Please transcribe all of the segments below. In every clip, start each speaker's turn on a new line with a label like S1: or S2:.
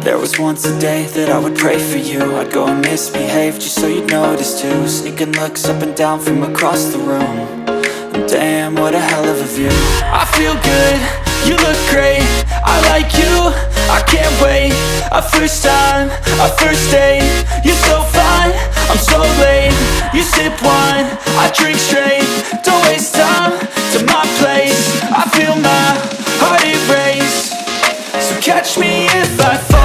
S1: There was once a day that I would pray for you. I'd go and misbehave just so you'd notice too. Sneaking looks up and down from across the room. And damn, what a hell of a view. I feel good, you look great, I like you, I can't wait. A first time, a first date. You're so fine, I'm so late. You sip wine, I drink straight. Don't waste time to my place. I feel my heart erase. So catch me if I fall.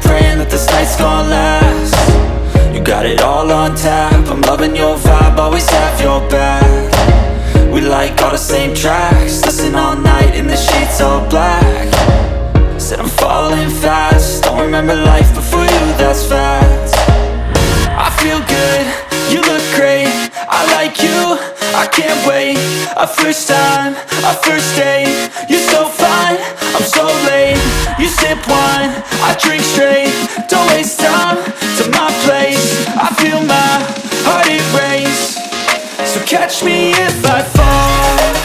S1: Praying that this night's gonna last. You got it all on tap, I'm loving your vibe, always have your back. We like all the same tracks, listen all night in the sheets all black. Said I'm falling fast, don't remember life before you, that's fact. I feel good, you look great, I like you, I can't wait. A first time, a first date. You're so fine, I'm so late. You sip wine, I drink straight. Don't waste time to my place. I feel my heart erase. So catch me if I fall.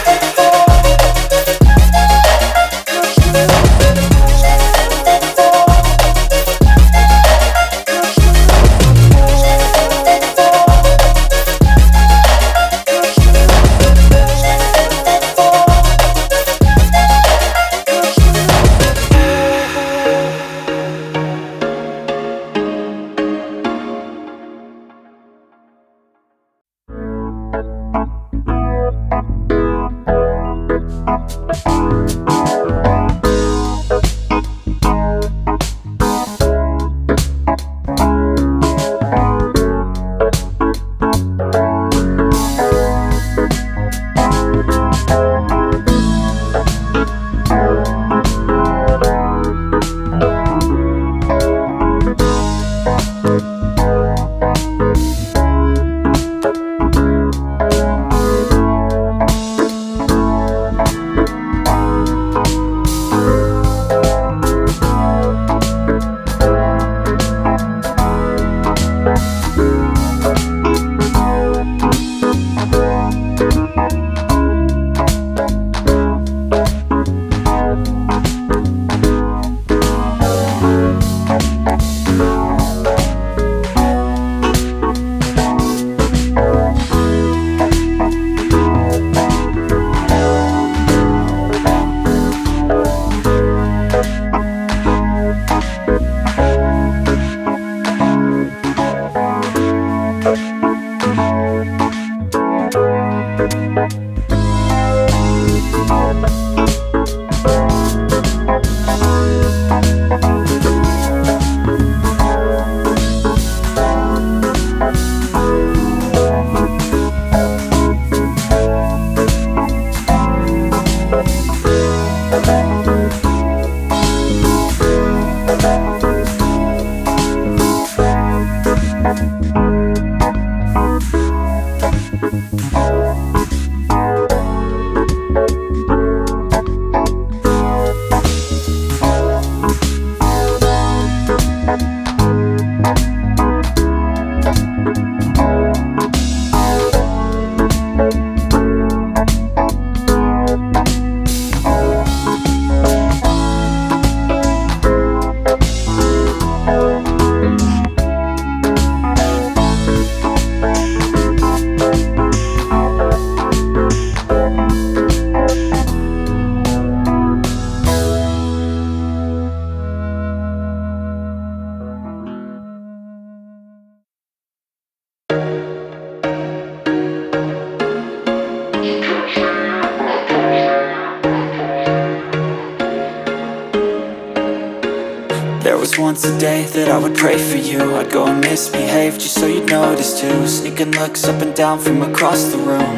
S1: just once a day that I would pray for you. I'd go and misbehave just so you'd notice too. Sneaking looks up and down from across the room.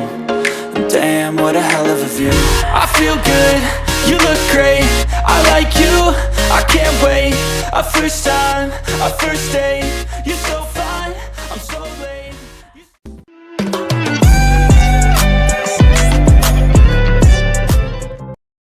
S1: And damn, what a hell of a view. I feel good, you look great, I like you, I can't wait. A first time, a first date, you're so